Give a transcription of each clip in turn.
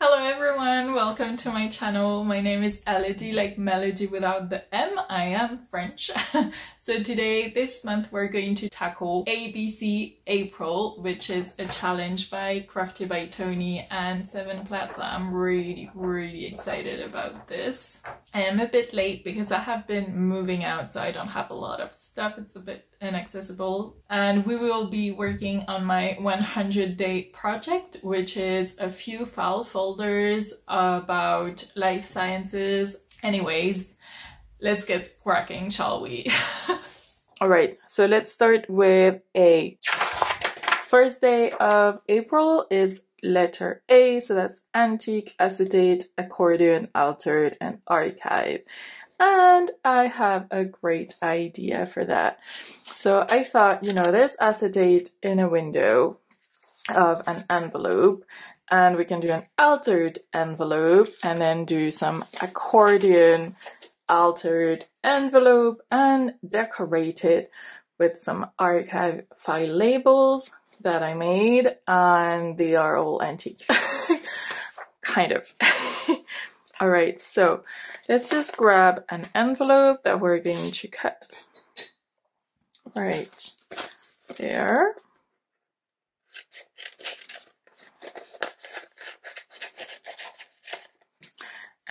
Hello everyone, welcome to my channel. My name is Elodie, like melody without the M. I am French. So today, this month, we're going to tackle ABC April, which is a challenge by Crafty by Tony and Seven Plaza. I'm really excited about this. I am a bit late because I have been moving out, so I don't have a lot of stuff. It's a bit inaccessible. And we will be working on my 100-day project, which is a few file folders about life sciences. Anyways, let's get cracking, shall we? Alright, so let's start with A. First day of April is letter A, so that's antique, acetate, accordion, altered, and archive. And I have a great idea for that. So I thought, you know, there's acetate in a window of an envelope, and we can do an altered envelope and then do some accordion altered envelope and decorate it with some archive file labels that I made, and they are all antique. Kind of. Alright, so let's just grab an envelope that we're going to cut. Right there.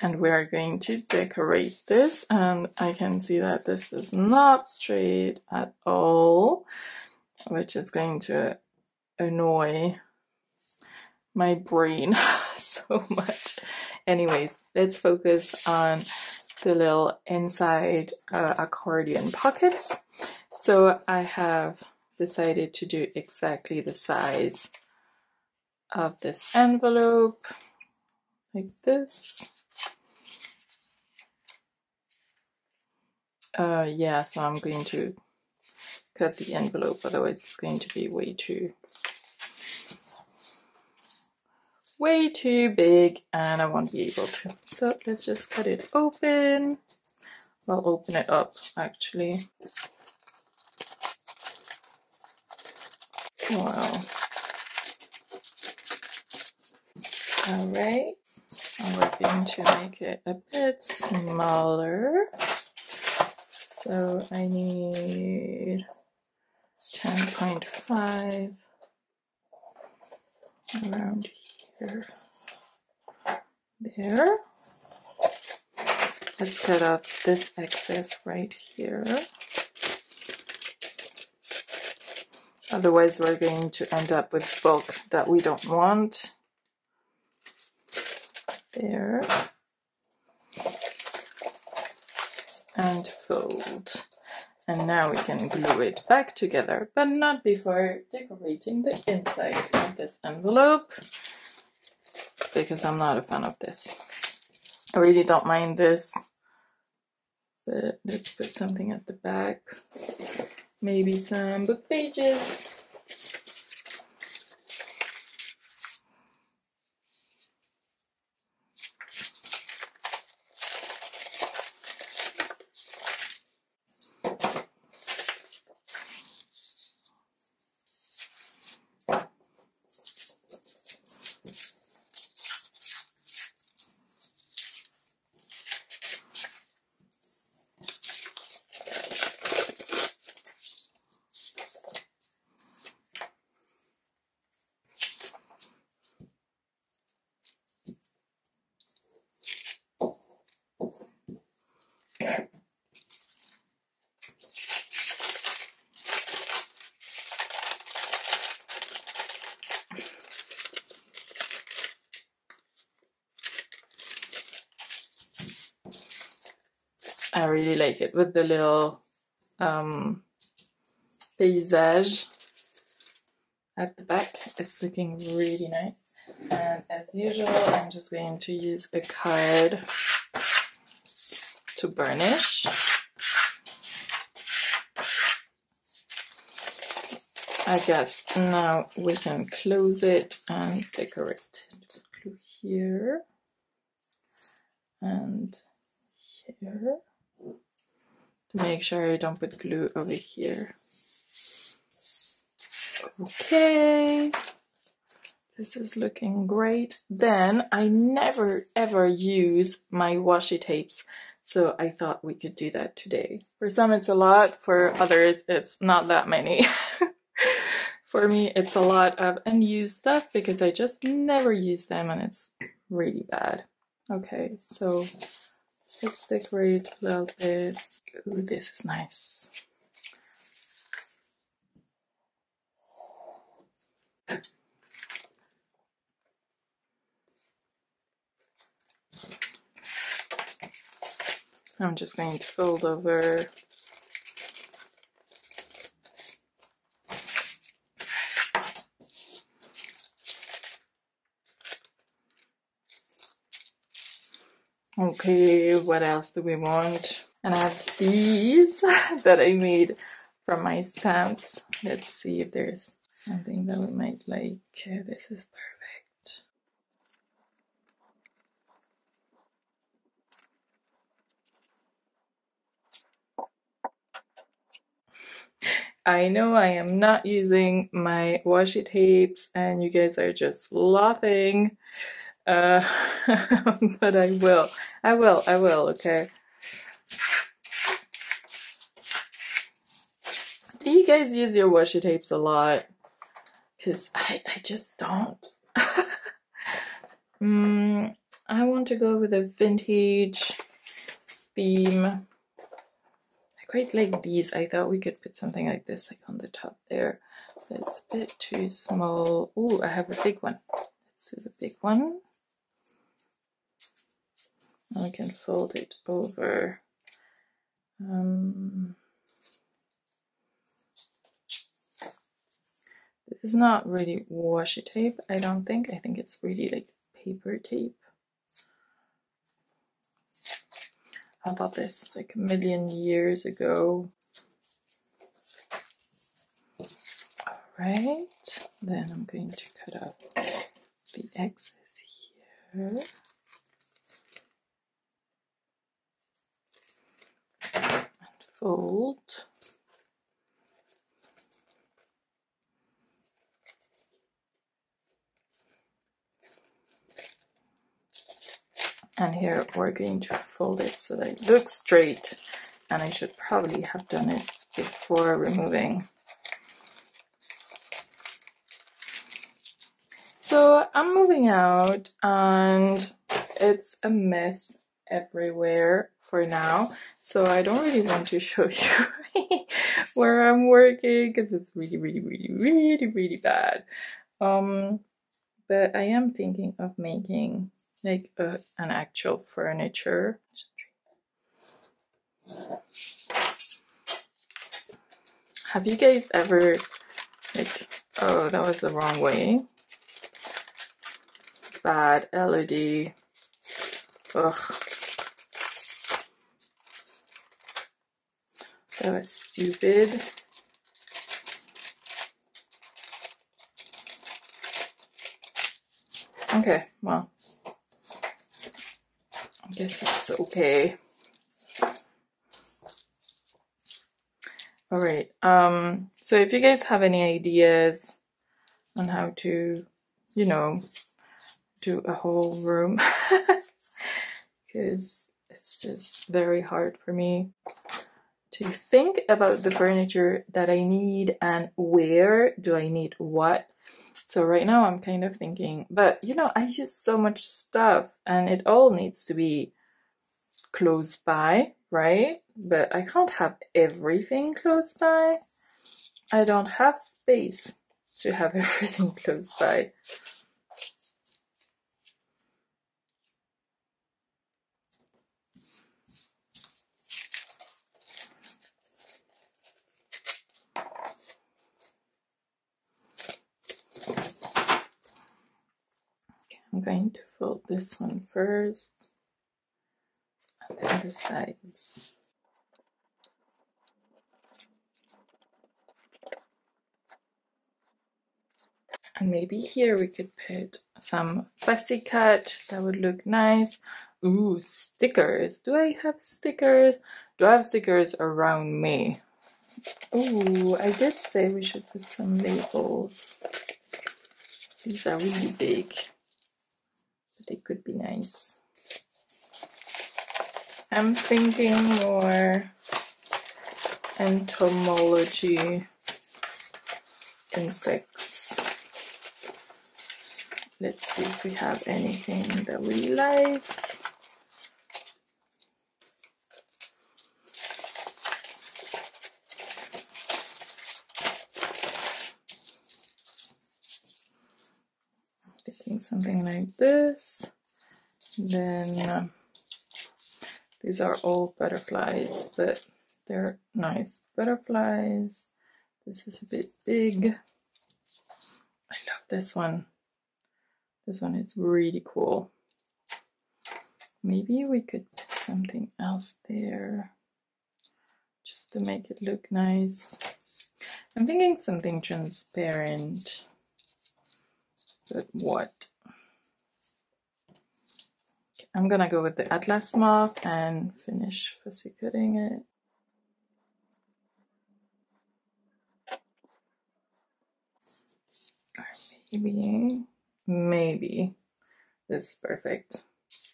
And we are going to decorate this, and I can see that this is not straight at all, which is going to annoy my brain so much. Anyways, let's focus on the little inside accordion pockets. So I have decided to do exactly the size of this envelope, like this. Yeah, so I'm going to cut the envelope, otherwise it's going to be way too big and I won't be able to. So let's just cut it open. Well, open it up actually. Wow. Alright, and we're going to make it a bit smaller. So I need 10.5 around here. There. Let's cut off this excess right here. Otherwise we're going to end up with bulk that we don't want. There. And fold. And now we can glue it back together, but not before decorating the inside of this envelope, because I'm not a fan of this. I really don't mind this, but let's put something at the back. Maybe some book pages. I really like it with the little paysage at the back. It's looking really nice. And as usual, I'm just going to use a card to burnish. I guess now we can close it and decorate it. Glue here and here. To make sure I don't put glue over here. Okay, This is looking great. Then I never ever use my washi tapes, so I thought we could do that today. For some it's a lot, for others it's not that many. For me it's a lot of unused stuff because I just never use them and it's really bad. Okay, so let's decorate a little bit. Ooh, this is nice. I'm just going to fold over. Okay, what else do we want? And I have these that I made from my stamps. Let's see if there's something that we might like. This is perfect. I know I am not using my washi tapes and you guys are just laughing. But I will, okay? Do you guys use your washi tapes a lot? Because I just don't. I want to go with a vintage theme. I quite like these. I thought we could put something like this like on the top there. But it's a bit too small. Ooh, I have a big one. Let's do the big one. And we can fold it over. This is not really washi tape, I don't think. I think it's really like paper tape. I bought this like a million years ago. Alright, then I'm going to cut out the excess here. Fold. And here we're going to fold it so that it looks straight, and I should probably have done it before removing. So I'm moving out and it's a mess everywhere for now, so I don't really want to show you where I'm working because it's really bad. But I am thinking of making like an actual furniture. Have you guys ever like, oh, that was the wrong way. Bad LED. Ugh. That was stupid. Okay, well, I guess it's okay. All right, so if you guys have any ideas on how to, you know, do a whole room, because it's just very hard for me to think about the furniture that I need and where do I need what. So right now I'm kind of thinking, but you know, I use so much stuff and it all needs to be close by, right? But I can't have everything close by. I don't have space to have everything close by. I'm going to fold this one first, and the other sides. And maybe here we could put some fussy cut, that would look nice. Ooh, stickers. Do I have stickers? Do I have stickers around me? Ooh, I did say we should put some labels. These are really big, but they could be nice. I'm thinking more entomology insects. Let's see if we have anything that we like. Thinking something like this. Then these are all butterflies, but they're nice butterflies. This is a bit big. I love this one. This one is really cool. Maybe we could put something else there just to make it look nice. I'm thinking something transparent. But what? I'm gonna go with the Atlas moth and finish fussy cutting it. Or maybe this is perfect.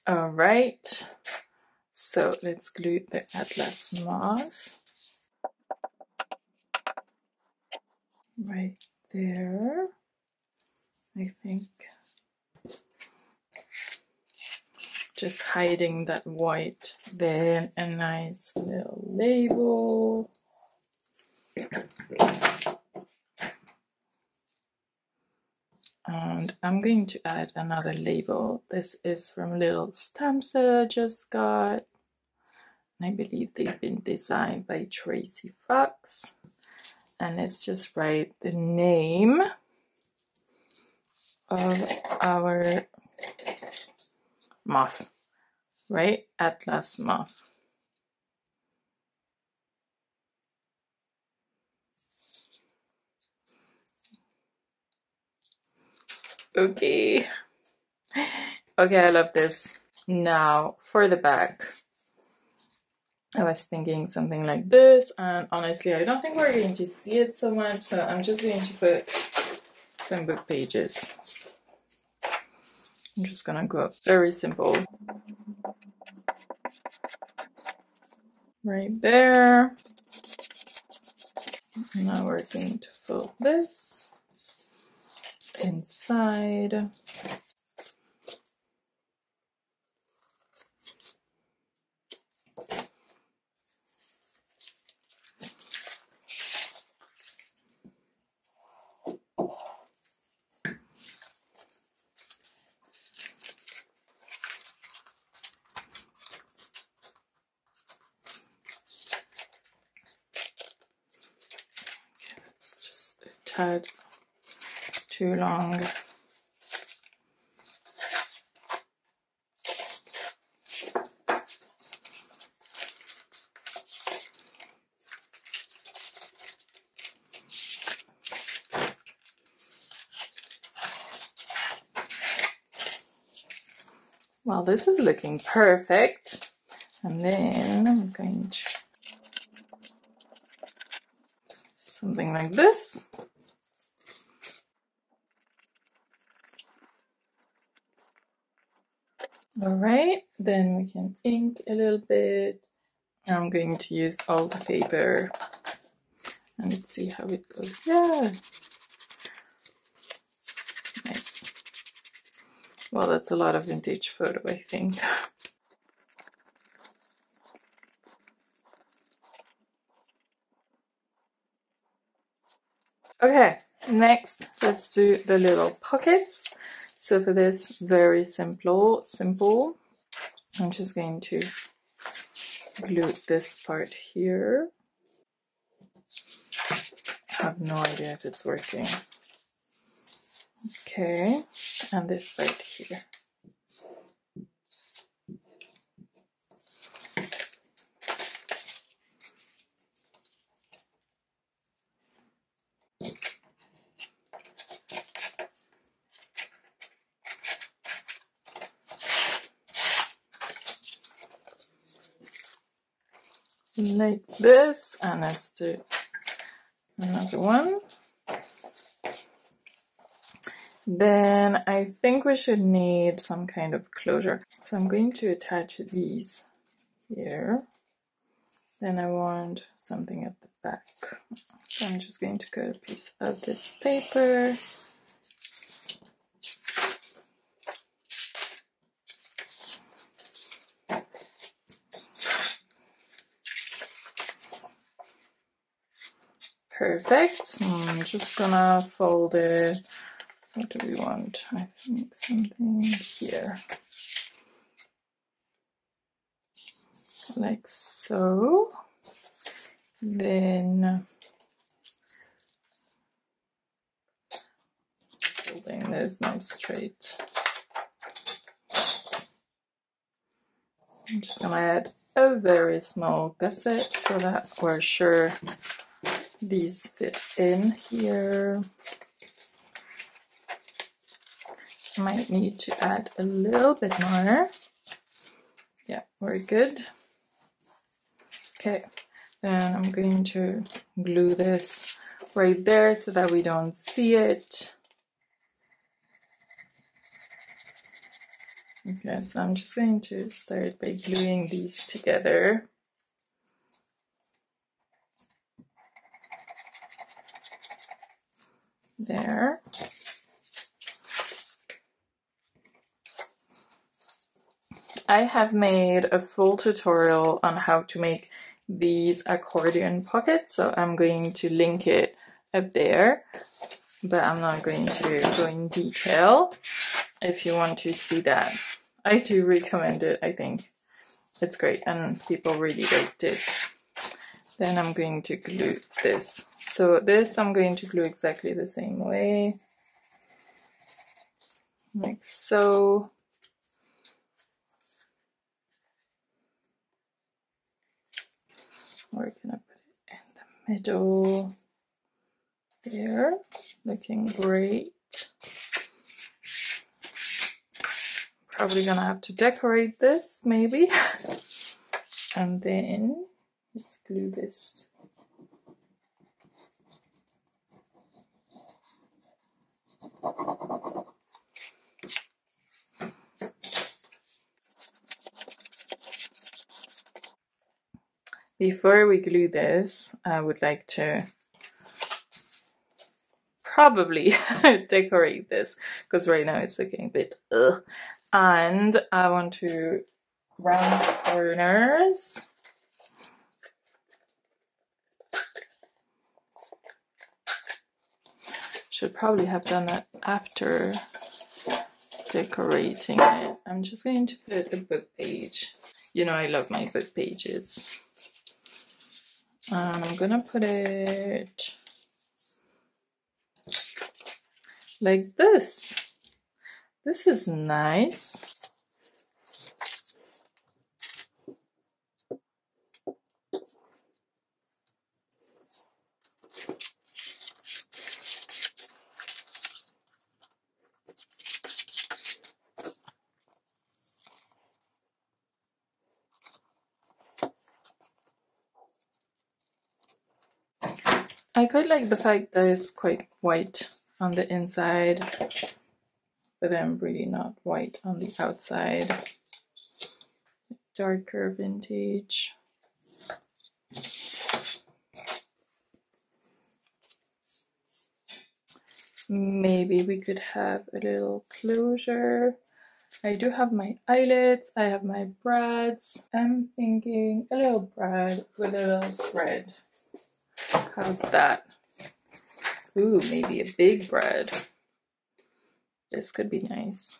All right, so let's glue the Atlas moth right there. I think just hiding that white. Then a nice little label. And I'm going to add another label. This is from little stamps that I just got. I believe they've been designed by Tracy Fox. And let's just write the name of our moth, right? Atlas moth. Okay. Okay, I love this. Now for the back. I was thinking something like this, and honestly I don't think we're going to see it so much, so I'm just going to put some book pages. I'm just gonna go very simple. Right there. Now we're going to fill this inside. Tad too long. Well, this is looking perfect. And then I'm going to something like this. All right, then we can ink a little bit. I'm going to use all the paper and let's see how it goes. Yeah, nice. Well, that's a lot of vintage photo, I think. Okay, next let's do the little pockets. So for this, very simple. I'm just going to glue this part here. I have no idea if it's working. Okay, and this part here. Like this, and let's do another one. Then I think we should need some kind of closure. So I'm going to attach these here. Then I want something at the back. So I'm just going to cut a piece of this paper. Perfect. I'm just gonna fold it. What do we want? I think something here. Just like so. Then folding this nice straight. I'm just gonna add a very small gusset so that we're sure these fit in here. I might need to add a little bit more. Yeah, we're good. Okay, then I'm going to glue this right there so that we don't see it. Okay, so I'm just going to start by gluing these together. There. I have made a full tutorial on how to make these accordion pockets, so I'm going to link it up there, but I'm not going to go in detail. If you want to see that, I do recommend it. I think it's great and people really liked it. Then I'm going to glue this. So this I'm going to glue exactly the same way, like so. We're gonna put it in the middle there, looking great. Probably gonna have to decorate this maybe. And then let's glue this. Before we glue this, I would like to probably decorate this because right now it's looking a bit ugh. And I want to round corners. Should probably have done that after decorating it. I'm just going to put a book page. You know I love my book pages. And I'm gonna put it like this. This is nice. I quite like the fact that it's quite white on the inside, but then really not white on the outside. Darker vintage. Maybe we could have a little closure. I do have my eyelets, I have my brads. I'm thinking a little brad with a little thread. How's that? Ooh, maybe a big brad. This could be nice.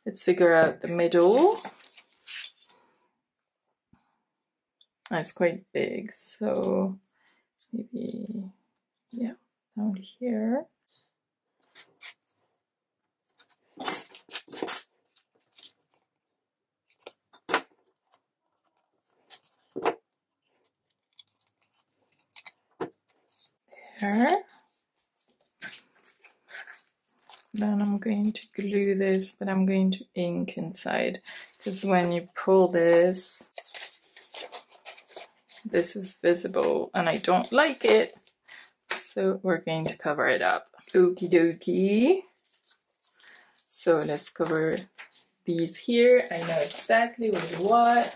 Let's figure out the middle. It's quite big, so maybe, yeah, down here. There. Then I'm going to glue this, but I'm going to ink inside, because when you pull this, this is visible and I don't like it. So we're going to cover it up. Okie dokie. So let's cover these here. I know exactly with what.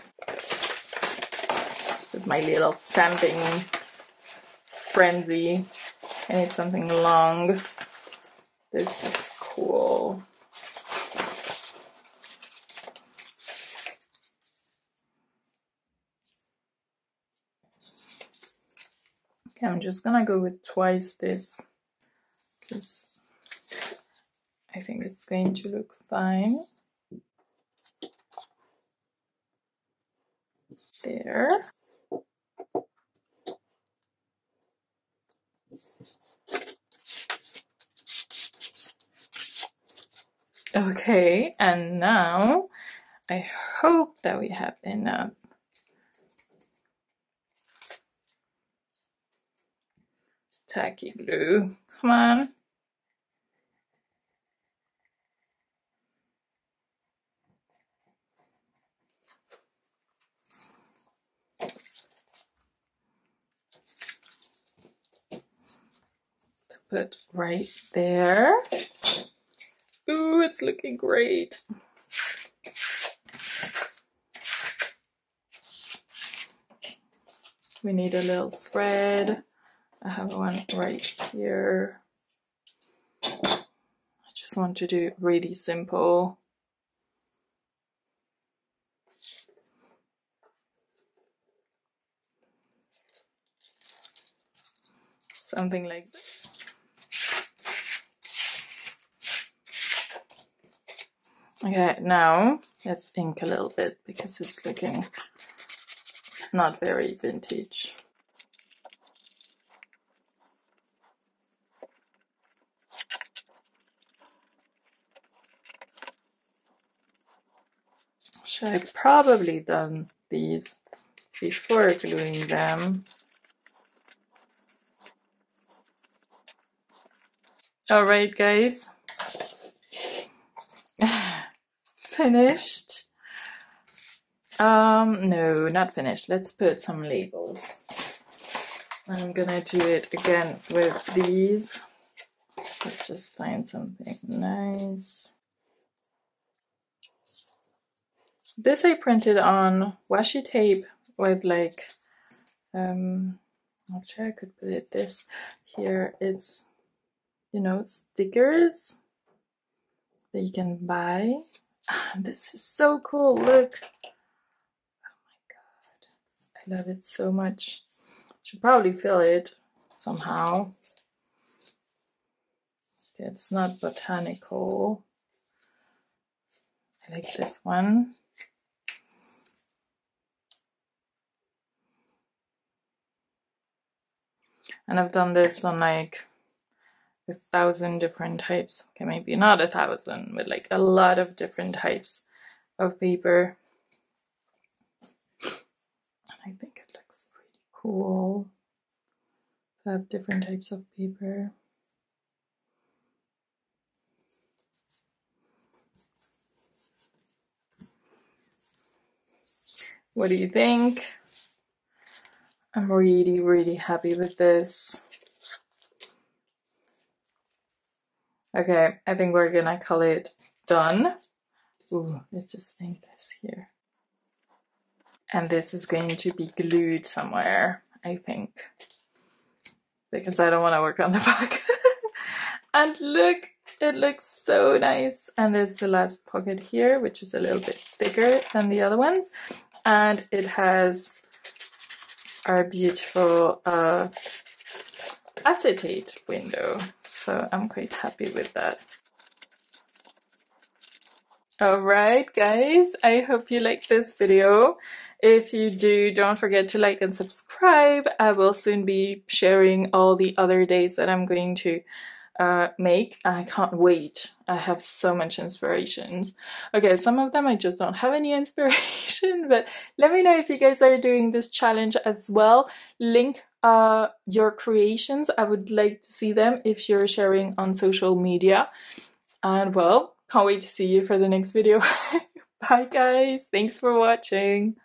With my little stamping frenzy. I need something long. This is cool. Okay, I'm just gonna go with twice this because I think it's going to look fine. There. Okay, and now I hope that we have enough tacky glue. Come on. To put right there. Ooh, it's looking great. We need a little thread. I have one right here. I just want to do it really simple. Something like that. Okay, now let's ink a little bit because it's looking not very vintage. Should I probably done these before gluing them? All right, guys. Finished. No, not finished. Let's put some labels. I'm gonna do it again with these. Let's just find something nice. This I printed on washi tape with like, actually I could put it this here. It's, you know, stickers that you can buy. This is so cool, look. Oh my god, I love it so much. Should probably fill it somehow. Okay, it's not botanical. I like this one. And I've done this on like 1,000 different types. Okay, maybe not 1,000, but like a lot of different types of paper. And I think it looks pretty cool to have different types of paper. What do you think? I'm really, really happy with this. Okay, I think we're gonna call it done. Ooh, let's just ink this here. And this is going to be glued somewhere, I think. Because I don't want to work on the back. And look, it looks so nice. And there's the last pocket here, which is a little bit thicker than the other ones. And it has our beautiful acetate window. So I'm quite happy with that. Alright guys, I hope you liked this video. If you do, don't forget to like and subscribe. I will soon be sharing all the other days that I'm going to make. I can't wait. I have so much inspirations. Okay, some of them I just don't have any inspiration, but let me know if you guys are doing this challenge as well. Link your creations. I would like to see them if you're sharing on social media. And well, can't wait to see you for the next video. Bye guys, thanks for watching.